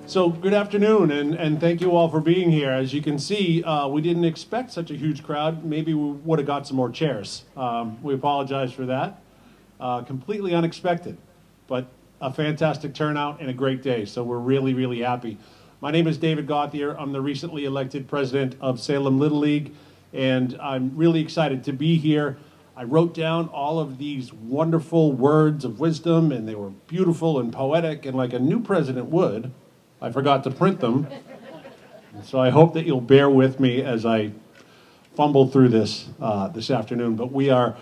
So good afternoon, and thank you all for being here. As you can see, we didn't expect such a huge crowd. Maybe we would have got some more chairs. We apologize for that. Completely unexpected, but a fantastic turnout and a great day. So we're really, really happy. My name is David Gauthier. I'm the recently elected president of Salem Little League, and I'm really excited to be here. I wrote down all of these wonderful words of wisdom, and they were beautiful and poetic, and like a new president would, I forgot to print them. So I hope that you'll bear with me as I fumble through this this afternoon. But we are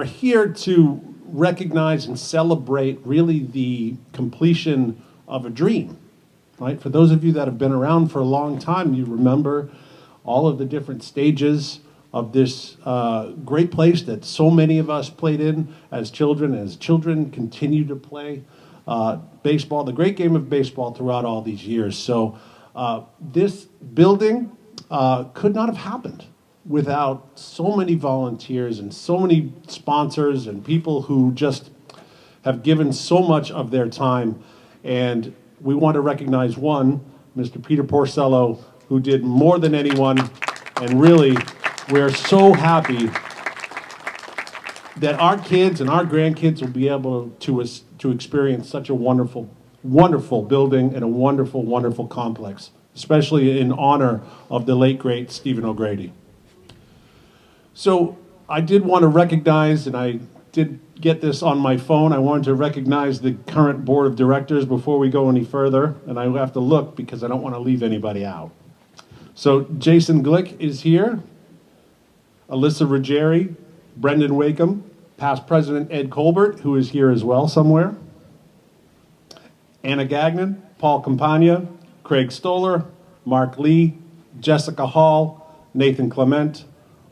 here to recognize and celebrate really the completion of a dream, right? For those of you that have been around for a long time, you remember all of the different stages of this great place that so many of us played in as children continue to play baseball, the great game of baseball throughout all these years. So this building could not have happened without so many volunteers and so many sponsors and people who just have given so much of their time. And we want to recognize one, Mr. Peter Porcello, who did more than anyone. And really, we're so happy that our kids and our grandkids will be able to experience such a wonderful, wonderful building and a wonderful, wonderful complex, especially in honor of the late, great Stephen O'Grady. So I did want to recognize, and I did get this on my phone, I wanted to recognize the current board of directors before we go any further, and I have to look because I don't want to leave anybody out. So Jason Glick is here, Alyssa Ruggieri, Brendan Wakeham, past president Ed Colbert, who is here as well somewhere, Anna Gagnon, Paul Campagna, Craig Stoller, Mark Lee, Jessica Hall, Nathan Clement,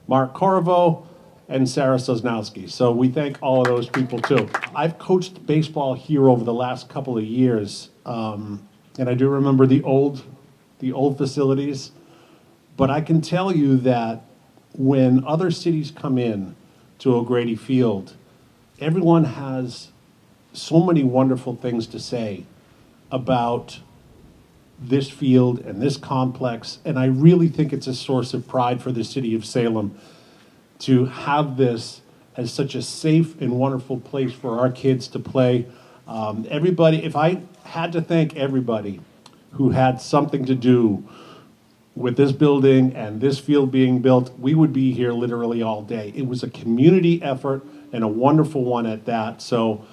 Mark Corvo, and Sarah Sosnowski. So we thank all of those people too. I've coached baseball here over the last couple of years, and I do remember the old facilities, but I can tell you that when other cities come in to O'Grady Field, everyone has so many wonderful things to say about this field and this complex, and I really think it's a source of pride for the city of Salem to have this as such a safe and wonderful place for our kids to play. Everybody, if I had to thank everybody who had something to do with this building and this field being built, we would be here literally all day. It was a community effort and a wonderful one at that. So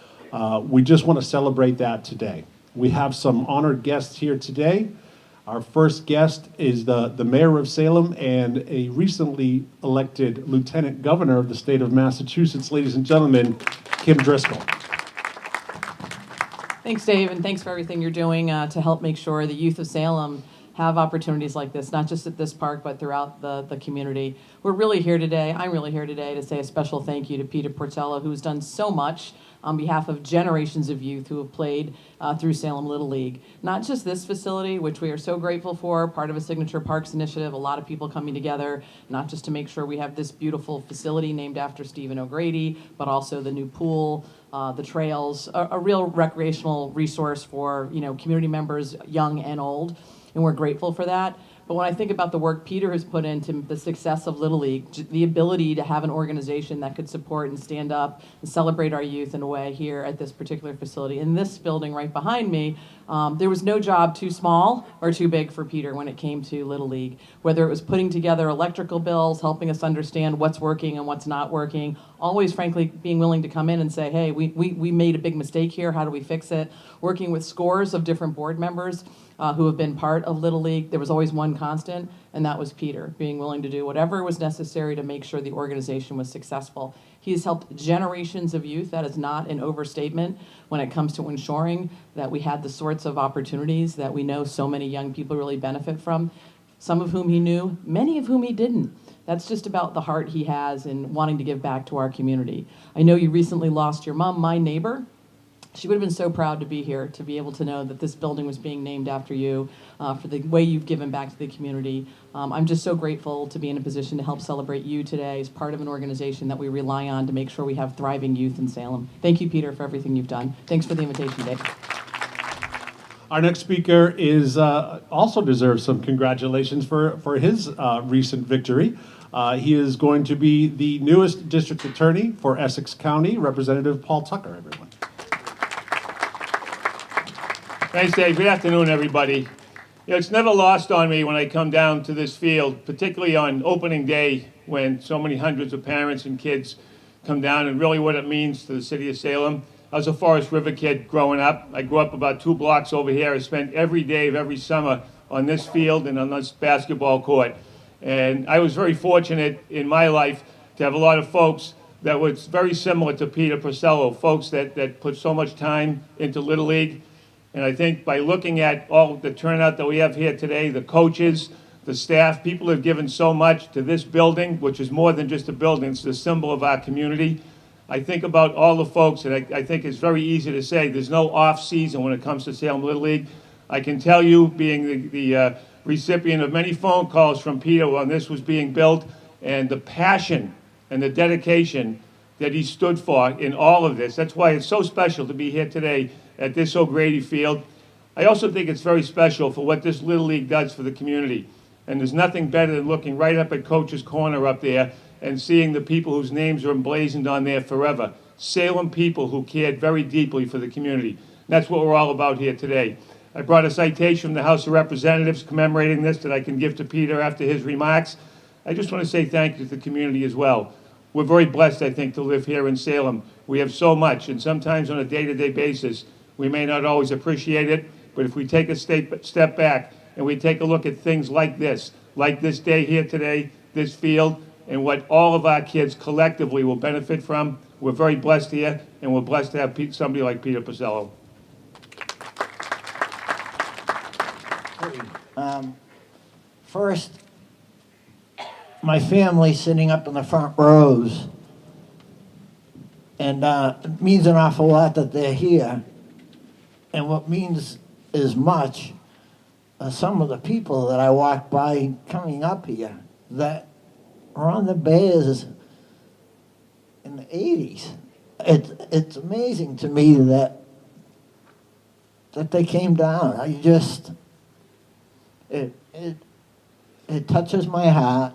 we just want to celebrate that today. We have some honored guests here today. Our first guest is the mayor of Salem and a recently elected lieutenant governor of the state of Massachusetts. Ladies and gentlemen, Kim Driscoll. Thanks, Dave, and thanks for everything you're doing to help make sure the youth of Salem have opportunities like this, not just at this park, but throughout the community. We're really here today, I'm really here today to say a special thank you to Peter Porcello, who's done so much on behalf of generations of youth who have played through Salem Little League. Not just this facility, which we are so grateful for, part of a Signature Parks initiative, a lot of people coming together, not just to make sure we have this beautiful facility named after Stephen O'Grady, but also the new pool, the trails, a real recreational resource for community members, young and old. And we're grateful for that. But when I think about the work Peter has put into the success of Little League, the ability to have an organization that could support and stand up and celebrate our youth in a way here at this particular facility. In this building right behind me, there was no job too small or too big for Peter when it came to Little League. Whether it was putting together electrical bills, helping us understand what's working and what's not working, always, frankly, being willing to come in and say, hey, we made a big mistake here, how do we fix it? Working with scores of different board members who have been part of Little League, there was always one constant, and that was Peter, being willing to do whatever was necessary to make sure the organization was successful. He has helped generations of youth. That is not an overstatement when it comes to ensuring that we had the sorts of opportunities that we know so many young people really benefit from, some of whom he knew, many of whom he didn't. That's just about the heart he has in wanting to give back to our community. I know you recently lost your mom, my neighbor. She would have been so proud to be here, to be able to know that this building was being named after you, for the way you've given back to the community. I'm just so grateful to be in a position to help celebrate you today as part of an organization that we rely on to make sure we have thriving youth in Salem. Thank you, Peter, for everything you've done. Thanks for the invitation, Dave. Our next speaker is also deserves some congratulations for his recent victory. He is going to be the newest district attorney for Essex County, Representative Paul Tucker, everyone. Thanks, Dave. Good afternoon, everybody. It's never lost on me when I come down to this field, particularly on opening day, when so many hundreds of parents and kids come down, and really what it means to the city of Salem. I was a Forest River kid growing up. I grew up about 2 blocks over here. I spent every day of every summer on this field and on this basketball court. And I was very fortunate in my life to have a lot of folks that was very similar to Peter Porcello, folks that put so much time into Little League. And I think by looking at all the turnout that we have here today, the coaches, the staff, people have given so much to this building, which is more than just a building, it's the symbol of our community. I think about all the folks, and I think it's very easy to say there's no off season when it comes to Salem Little League. I can tell you, being the recipient of many phone calls from Peter when this was being built, and the passion and the dedication that he stood for in all of this. That's why it's so special to be here today at this O'Grady Field. I also think it's very special for what this Little League does for the community. And there's nothing better than looking right up at Coach's Corner up there and seeing the people whose names are emblazoned on there forever. Salem people who cared very deeply for the community. And that's what we're all about here today. I brought a citation from the House of Representatives commemorating this that I can give to Peter after his remarks. I just want to say thank you to the community as well. We're very blessed, I think, to live here in Salem. We have so much, and sometimes on a day-to-day basis, we may not always appreciate it, but if we take a step back and we take a look at things like this day here today, this field, and what all of our kids collectively will benefit from, we're very blessed here, and we're blessed to have somebody like Peter Porcello. First, my family sitting up in the front rows, and it means an awful lot that they're here. And what means as much are some of the people that I walked by coming up here that were on the Bears in the 80s. It's amazing to me that they came down. It touches my heart.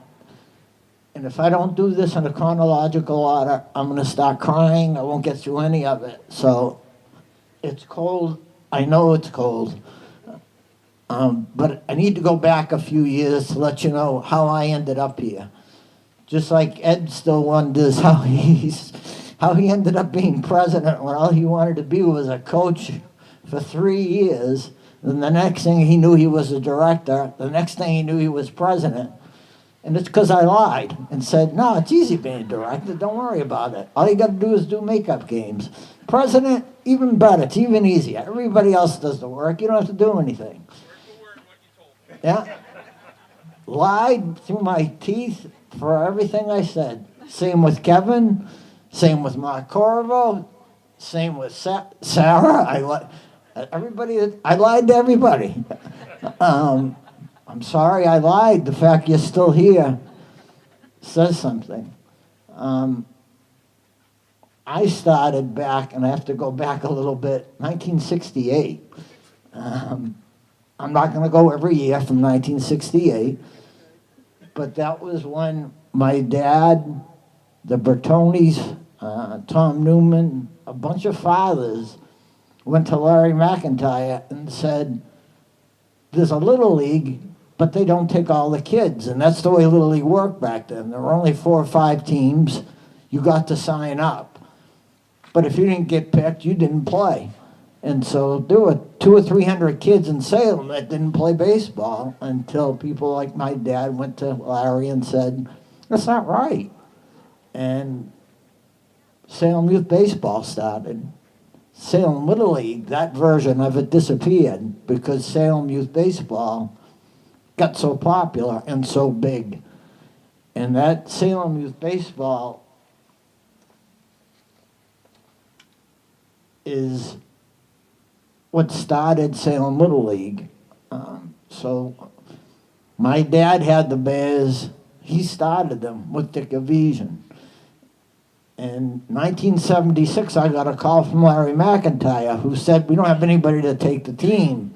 And if I don't do this in a chronological order, I'm going to start crying. I won't get through any of it. So it's cold. I know it's cold. But I need to go back a few years to let you know how I ended up here. Just like Ed still wonders how he ended up being president when all he wanted to be was a coach for 3 years. And the next thing he knew, he was a director. The next thing he knew, he was president. And it's because I lied and said, no, it's easy being a director. Don't worry about it. All you got to do is do makeup games. President, even better. It's even easier. Everybody else does the work. You don't have to do anything. Yeah. Lied through my teeth for everything I said. Same with Kevin. Same with Mark Corvo. Same with Sarah. I lied to everybody. I'm sorry I lied. The fact you're still here says something. I started back, and I have to go back a little bit, 1968. I'm not going to go every year from 1968, but that was when my dad, the Bertonis, Tom Newman, a bunch of fathers went to Larry McIntyre and said, there's a Little League, but they don't take all the kids. And that's the way Little League worked back then. There were only 4 or 5 teams. You got to sign up. But if you didn't get picked, you didn't play. And so there were 200 or 300 kids in Salem that didn't play baseball until people like my dad went to Larry and said, that's not right. And Salem Youth Baseball started. Salem Little League, that version of it disappeared because Salem Youth Baseball got so popular and so big. And that Salem Youth Baseball is what started Salem Little League. So my dad had the Bears. He started them with Dick Evasion. In 1976, I got a call from Larry McIntyre, who said, "We don't have anybody to take the team.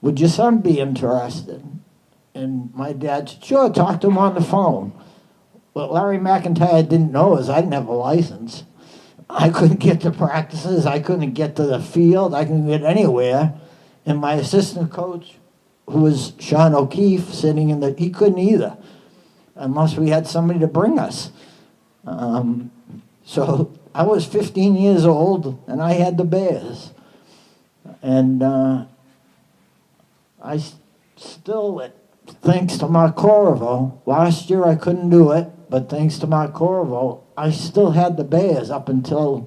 Would your son be interested?" And my dad said, "Sure, talk to him on the phone." What Larry McIntyre didn't know is I didn't have a license. I couldn't get to practices. I couldn't get to the field. I couldn't get anywhere. And my assistant coach, who was Sean O'Keefe, he couldn't either, unless we had somebody to bring us. So I was 15 years old, and I had the Bears. And I still, thanks to Mark Corvo, last year I couldn't do it, but thanks to Mark Corvo, I still had the Bears up until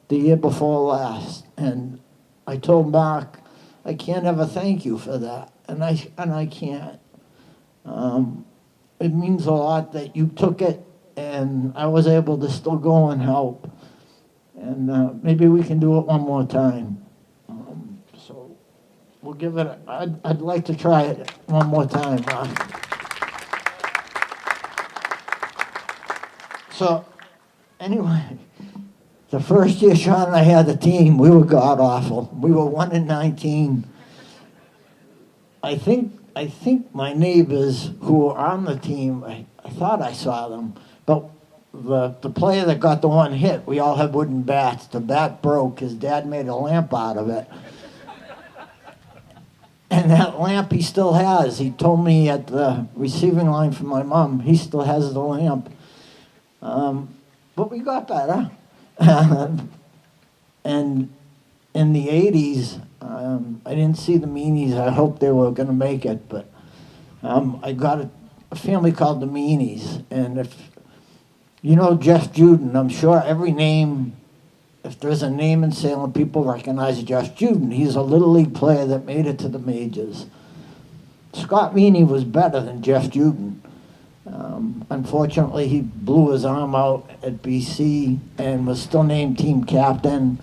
the year before last. And I told Mark, I can't ever thank you for that, and I can't. It means a lot that you took it, and I was able to still go and help. And maybe we can do it one more time. So we'll give it. I'd like to try it one more time. So anyway, the first year Sean and I had the team, we were god awful. We were 1-19. I think my neighbors who were on the team, I thought I saw them, but the player that got the one hit, we all had wooden bats. The bat broke. His dad made a lamp out of it. And that lamp he still has. He told me at the receiving line from my mom, he still has the lamp. But we got better. And in the 80s, I didn't see the Meanies. I hoped they were going to make it, but I got a family called the Meanies. And if you know Jeff Juden, I'm sure every name, if there's a name in Salem, people recognize Jeff Juden. He's a Little League player that made it to the majors. Scott Meany was better than Jeff Juden. Unfortunately, he blew his arm out at BC and was still named team captain.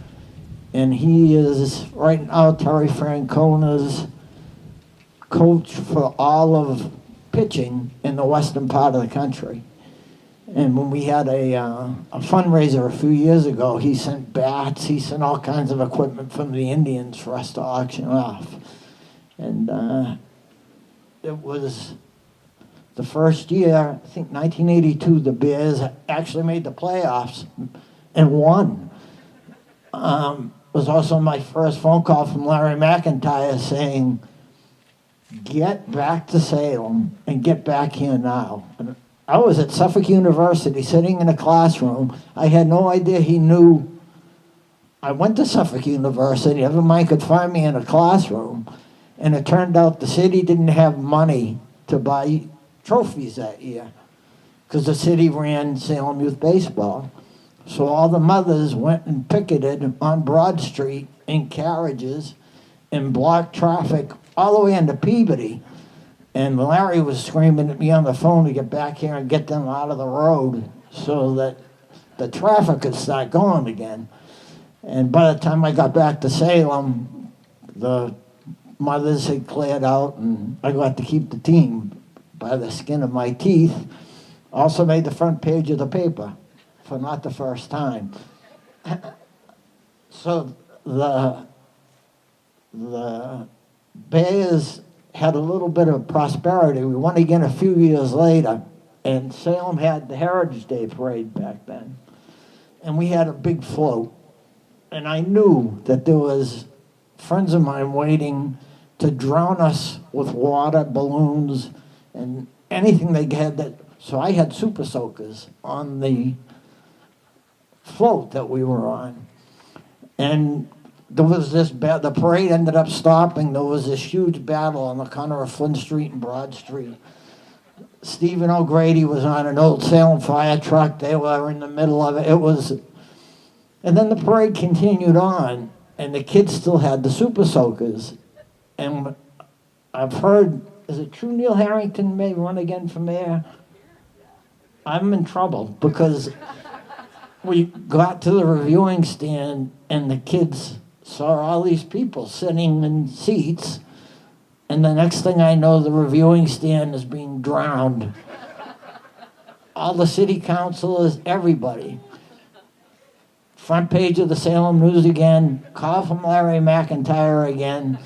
And he is right now Terry Francona's coach for all of pitching in the western part of the country. And when we had a fundraiser a few years ago, he sent bats, he sent all kinds of equipment from the Indians for us to auction off. And it was the first year, I think 1982, the Bears actually made the playoffs and won. It was also my first phone call from Larry McIntyre saying, "Get back to Salem and get back here now." And I was at Suffolk University sitting in a classroom. I had no idea he knew I went to Suffolk University. Never mind could find me in a classroom. And it turned out the city didn't have money to buy trophies that year because the city ran Salem Youth Baseball. So all the mothers went and picketed on Broad Street in carriages and blocked traffic all the way into Peabody. And Larry was screaming at me on the phone to get back here and get them out of the road so that the traffic could start going again. And by the time I got back to Salem, the mothers had cleared out and I got to keep the team by the skin of my teeth. Also made the front page of the paper for not the first time. So the Bears had a little bit of prosperity. We won again a few years later, and Salem had the Heritage Day Parade back then. And we had a big float. And I knew that there was friends of mine waiting to drown us with water, balloons, and anything they had that. So I had super soakers on the float that we were on. And there was the parade ended up stopping. There was this huge battle on the corner of Flint Street and Broad Street. Stephen O'Grady was on an old Salem fire truck. They were in the middle of it. And then the parade continued on, and the kids still had the super soakers. And I've heard, is it true Neil Harrington may run again for mayor? I'm in trouble because we got to the reviewing stand and the kids saw all these people sitting in seats, and the next thing I know, the reviewing stand is being drowned. All the city councilors, everybody. front page of the Salem News again, call from Larry McIntyre again.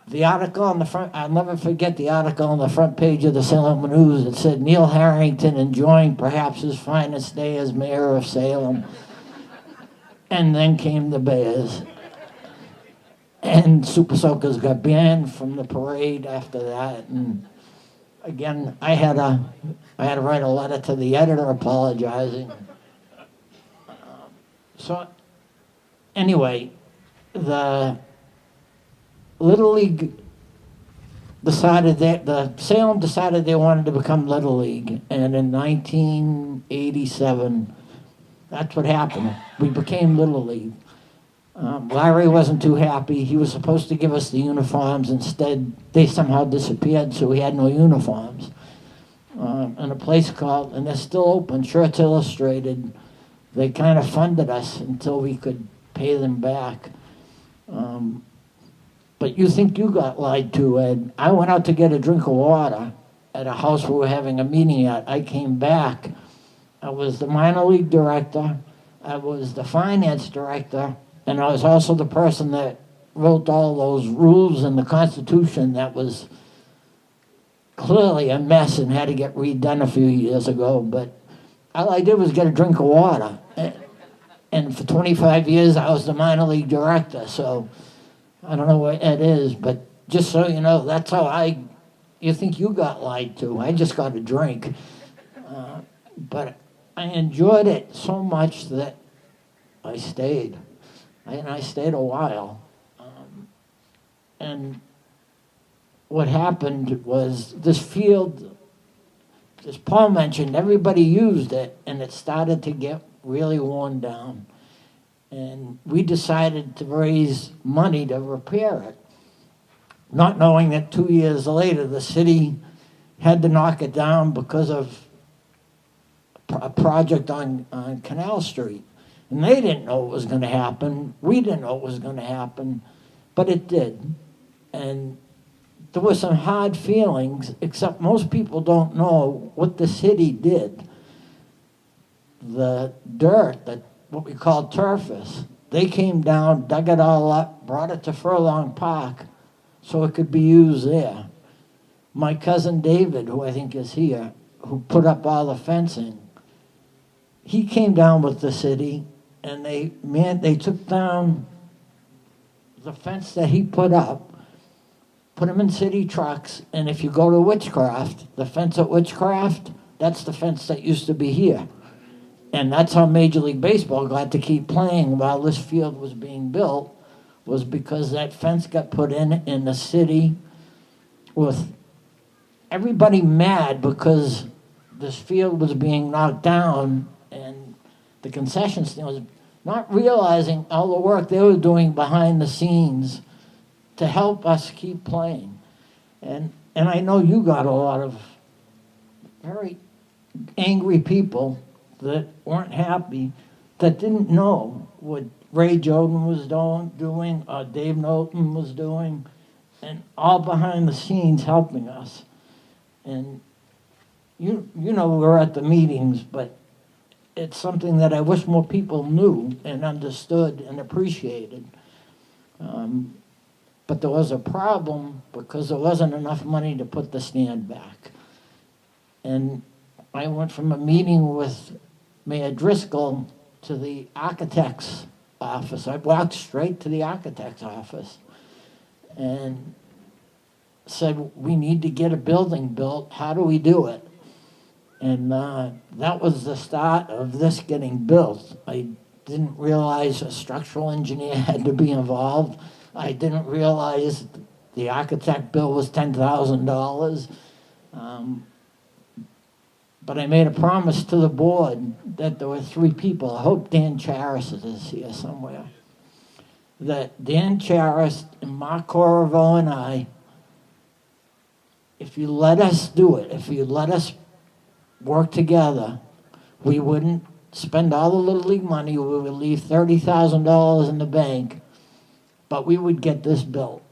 The article on the front, I'll never forget the article on the front page of the Salem News. It said, Neil Harrington enjoying perhaps his finest day as mayor of Salem. And then came the Bears. And Super Soakers got banned from the parade after that. And again, I had to write a letter to the editor apologizing. So anyway, the Little League decided that the Salem decided they wanted to become Little League, and in 1987, that's what happened. We became Little League. Larry wasn't too happy. He was supposed to give us the uniforms. Instead, they somehow disappeared, so we had no uniforms. And a place called, and they're still open, Shirts Illustrated. They kind of funded us until we could pay them back. But you think you got lied to, Ed. I went out to get a drink of water at a house we were having a meeting at. I came back. I was the minor league director. I was the finance director. And I was also the person that wrote all those rules in the Constitution that was clearly a mess and had to get redone a few years ago. But all I did was get a drink of water. And for 25 years, I was the minor league director. So I don't know what Ed is, but just so you know, that's how you think you got lied to. I just got a drink. But I enjoyed it so much that I stayed. And I stayed a while. And what happened was this field, as Paul mentioned, everybody used it, and it started to get really worn down. And we decided to raise money to repair it, not knowing that 2 years later the city had to knock it down because of a project on Canal Street. And they didn't know what was going to happen. We didn't know what was going to happen, but it did. And there were some hard feelings, except most people don't know what the city did. The dirt, what we call turfus, they came down, dug it all up, brought it to Furlong Park so it could be used there. My cousin David, who I think is here, who put up all the fencing, he came down with the city, and they took down the fence that he put up, put them in city trucks, and if you go to Witchcraft, the fence at Witchcraft, that's the fence that used to be here. And that's how Major League Baseball got to keep playing while this field was being built, was because that fence got put in the city with everybody mad because this field was being knocked down, and the concession stand was not realizing all the work they were doing behind the scenes to help us keep playing. And I know you got a lot of very angry people that weren't happy, that didn't know what Ray Joden was doing, Dave Knowlton was doing, and all behind the scenes helping us. And you know we're at the meetings, but it's something that I wish more people knew and understood and appreciated. But there was a problem because there wasn't enough money to put the stand back. And I went from a meeting with Mayor Driscoll to the architect's office. I walked straight to the architect's office and said, we need to get a building built. How do we do it? And that was the start of this getting built. I didn't realize a structural engineer had to be involved. I didn't realize the architect bill was $10,000. But I made a promise to the board that there were 3 people. I hope Dan Charis is here somewhere. That Dan Charis and Mark Corriveau and I, if you let us do it, if you let us work together, we wouldn't spend all the Little League money. We would leave $30,000 in the bank, but we would get this built.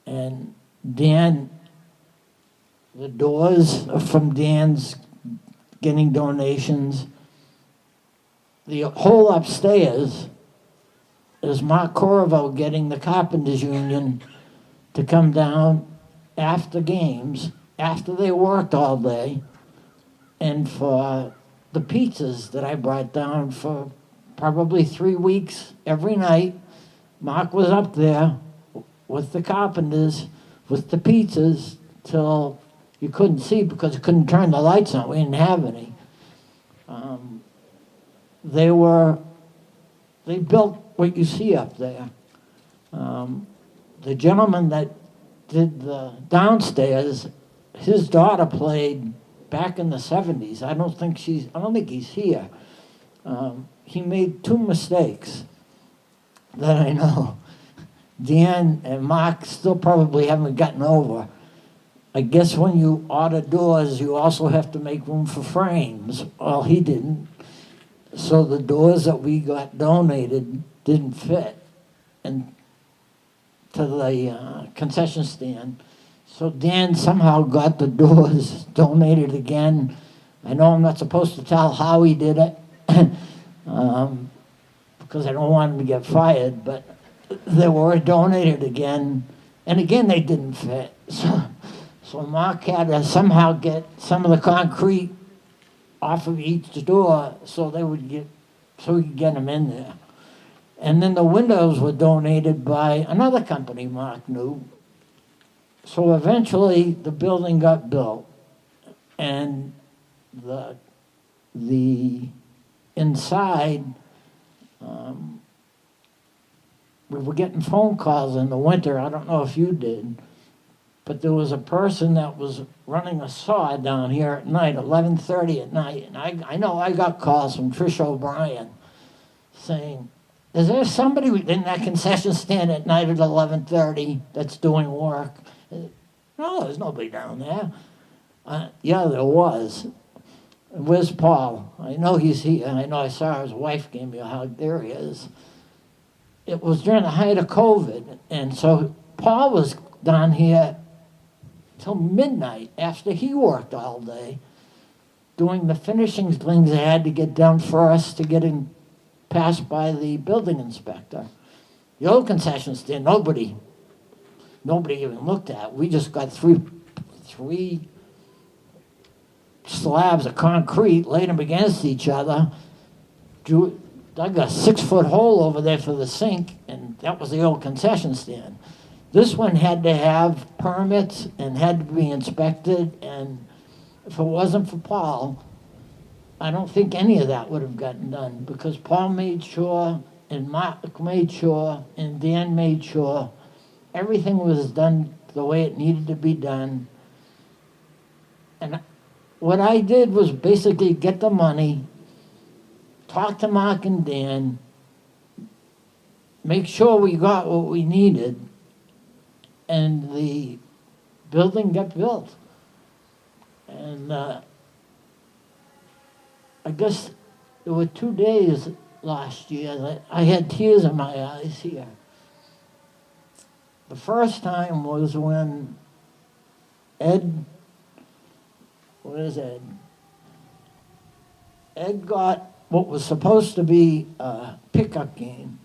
And Dan, the doors from Dan's getting donations, the whole upstairs is Mark Corvo getting the Carpenters Union to come down after games, after they worked all day, and for the pizzas that I brought down for probably 3 weeks every night. Mark was up there with the carpenters, with the pizzas, till you couldn't see because you couldn't turn the lights on. We didn't have any. They built what you see up there. The gentleman that did the downstairs, his daughter played back in the 70s. I don't think he's here. He made 2 mistakes that I know. Dan and Mark still probably haven't gotten over. I guess when you order doors, you also have to make room for frames. Well, he didn't. So the doors that we got donated didn't fit and to the concession stand. So Dan somehow got the doors donated again. I know I'm not supposed to tell how he did it because I don't want him to get fired, but they were donated again, and again they didn't fit. So Mark had to somehow get some of the concrete off of each door so we could get them in there. And then the windows were donated by another company Mark knew. So eventually the building got built, and the inside, we were getting phone calls in the winter. I don't know if you did, but there was a person that was running a saw down here at night, 11:30 at night, and I know I got calls from Trish O'Brien saying, "Is there somebody in that concession stand at night at 11:30 that's doing work?" No, there's nobody down there. Yeah, there was. Where's Paul? I know he's here. I know I saw his wife gave me a hug. There he is. It was during the height of COVID, and so Paul was down here till midnight after he worked all day, doing the finishing things they had to get done for us to get him passed by the building inspector. The old concession stand, nobody even looked at. We just got three slabs of concrete, laid them against each other, dug a 6-foot hole over there for the sink, and that was the old concession stand. This one had to have permits and had to be inspected, and if it wasn't for Paul, I don't think any of that would have gotten done, because Paul made sure, and Mark made sure, and Dan made sure everything was done the way it needed to be done. And what I did was basically get the money, talk to Mark and Dan, make sure we got what we needed, and the building got built. And I guess there were 2 days last year that I had tears in my eyes here. The first time was when Ed got what was supposed to be a pickup game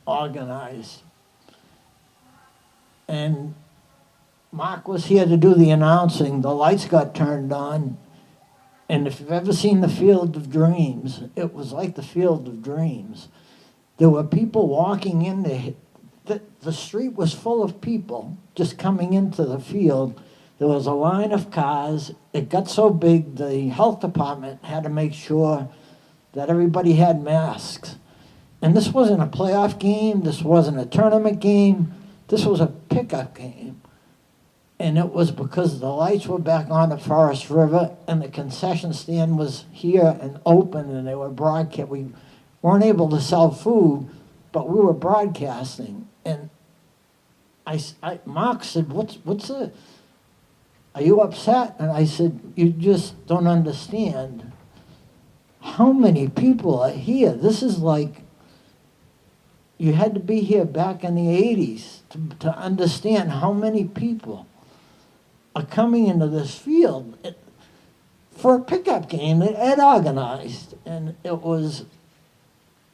organized. And Mark was here to do the announcing. The lights got turned on. And if you've ever seen the Field of Dreams, it was like the Field of Dreams. There were people walking in there. The street was full of people just coming into the field. There was a line of cars. It got so big, the health department had to make sure that everybody had masks. And this wasn't a playoff game. This wasn't a tournament game. This was a pickup game. And it was because the lights were back on at Forest River and the concession stand was here and open, and they were broadcast. We weren't able to sell food, but we were broadcasting. And Mark said, what's it? Are you upset? And I said, you just don't understand how many people are here. This is like, you had to be here back in the 80s to understand how many people are coming into this field for a pickup game that Ed organized. And it was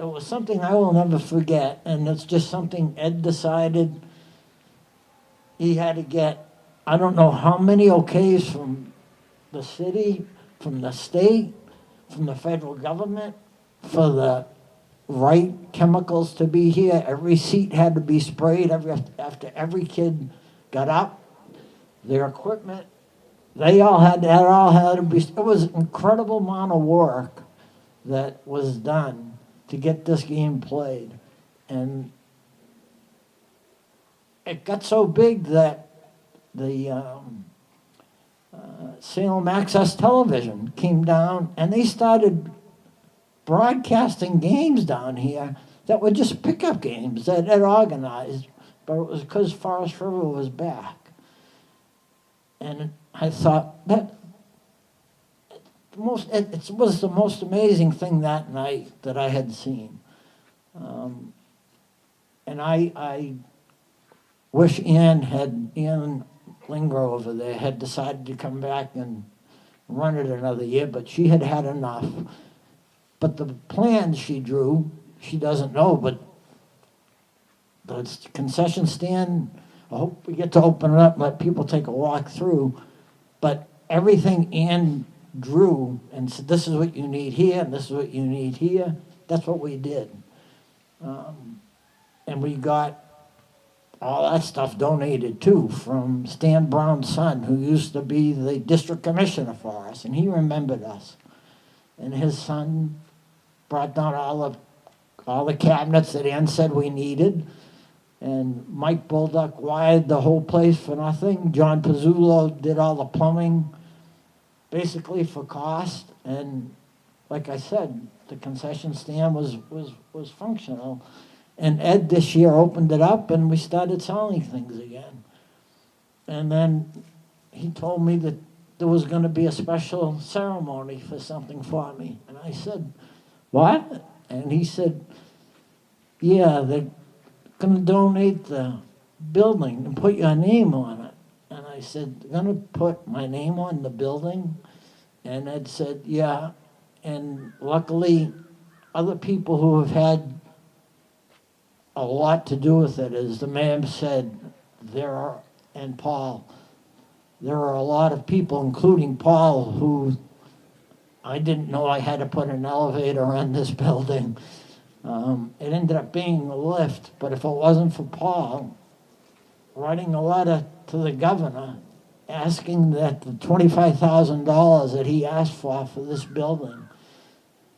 it was something I will never forget, and it's just something Ed decided he had to get, I don't know how many okays from the city, from the state, from the federal government, for the right chemicals to be here. Every seat had to be sprayed after every kid got up. Their equipment, that all had to be, it was an incredible amount of work that was done to get this game played. And it got so big that the Salem Access Television came down and they started broadcasting games down here that were just pickup games that had organized, but it was because Forest River was back. And I thought that it was the most amazing thing that night that I had seen. And I wish Ann Linger over there had decided to come back and run it another year, but she had had enough. But the plans she drew, she doesn't know, but the concession stand, I hope we get to open it up and let people take a walk through. But everything Ann drew and said, this is what you need here, and this is what you need here, that's what we did. And we got all that stuff donated too from Stan Brown's son, who used to be the district commissioner for us, and he remembered us. And his son brought down all the cabinets that Ann said we needed. And Mike Bolduck wired the whole place for nothing. John Pizzullo did all the plumbing, basically for cost. And like I said, the concession stand was functional. And Ed this year opened it up and we started selling things again. And then he told me that there was going to be a special ceremony for something for me. And I said, what? And he said, yeah, they're going to donate the building and put your name on it. And I said, they're going to put my name on the building? And Ed said, yeah. And luckily, other people who have had a lot to do with it, as the mayor said, and Paul, there are a lot of people, including Paul, who I didn't know I had to put an elevator on this building. It ended up being a lift, but if it wasn't for Paul writing a letter to the governor asking that the $25,000 that he asked for this building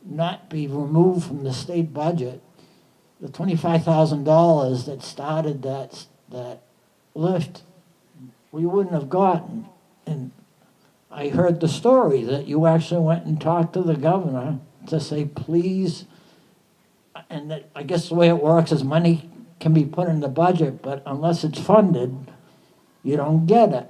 not be removed from the state budget, the $25,000 that started that lift, we wouldn't have gotten. And I heard the story that you actually went and talked to the governor to say, please, and that I guess the way it works is money can be put in the budget, but unless it's funded, you don't get it.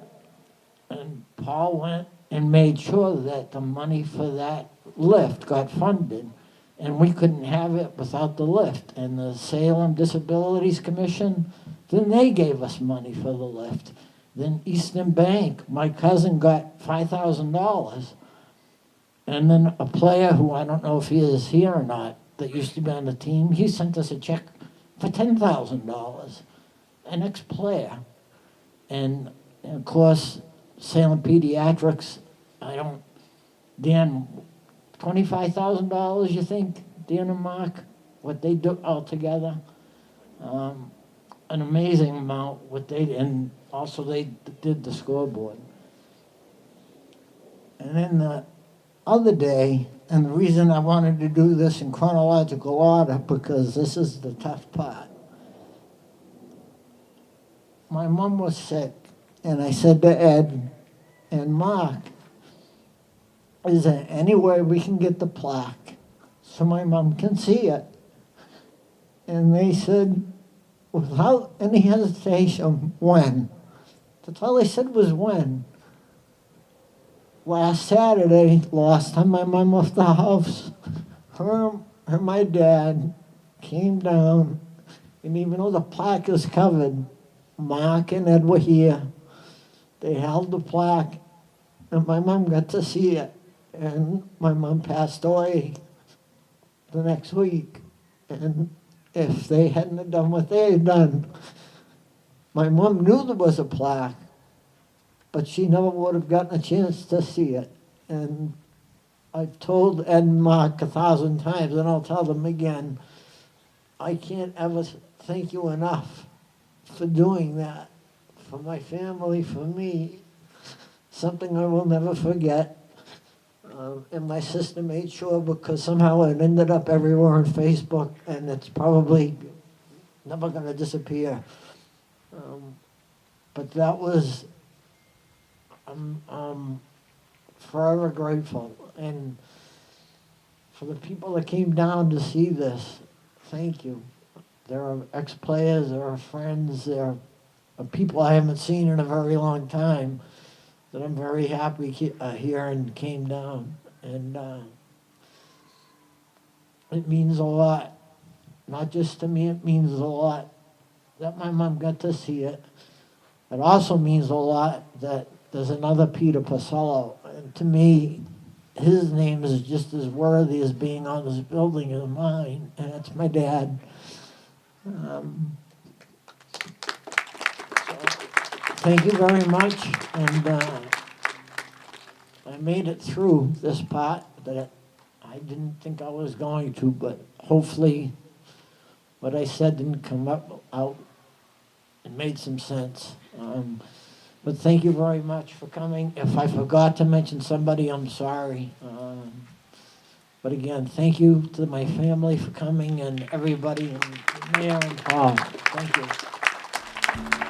And Paul went and made sure that the money for that lift got funded, and we couldn't have it without the lift. And the Salem Disabilities Commission, then they gave us money for the lift. Then Eastern Bank, my cousin got $5,000. And then a player who I don't know if he is here or not, that used to be on the team, he sent us a check for $10,000, an ex-player. And of course, Salem Pediatrics, Dan, $25,000 you think, Dan and Mark, what they do altogether? An amazing amount, and also they did the scoreboard. And then the other day, and the reason I wanted to do this in chronological order, because this is the tough part. My mom was sick, and I said to Ed and Mark, is there any way we can get the plaque so my mom can see it? And they said, without any hesitation, when? That's all they said was when. Last Saturday, last time my mom left the house, her and my dad came down, and even though the plaque is covered, Mark and Ed were here. They held the plaque, and my mom got to see it. And my mom passed away the next week. And if they hadn't have done what they had done, my mom knew there was a plaque, but she never would have gotten a chance to see it. And I've told Ed and Mark 1,000 times, and I'll tell them again, I can't ever thank you enough for doing that, for my family, for me. Something I will never forget. And my sister made sure, because somehow it ended up everywhere on Facebook, and it's probably never going to disappear. But that was, I'm forever grateful. And for the people that came down to see this, thank you. There are ex-players, there are friends, there are people I haven't seen in a very long time that I'm very happy here and came down. And it means a lot. Not just to me, it means a lot that my mom got to see it. It also means a lot that there's another Peter Porcello. And to me, his name is just as worthy as being on this building as mine, and it's my dad. So, thank you very much, and I made it through this part that I didn't think I was going to, but hopefully what I said didn't come out. It made some sense. But thank you very much for coming. If I forgot to mention somebody, I'm sorry. But again, thank you to my family for coming, and everybody, and Mayor and Paul. Thank you.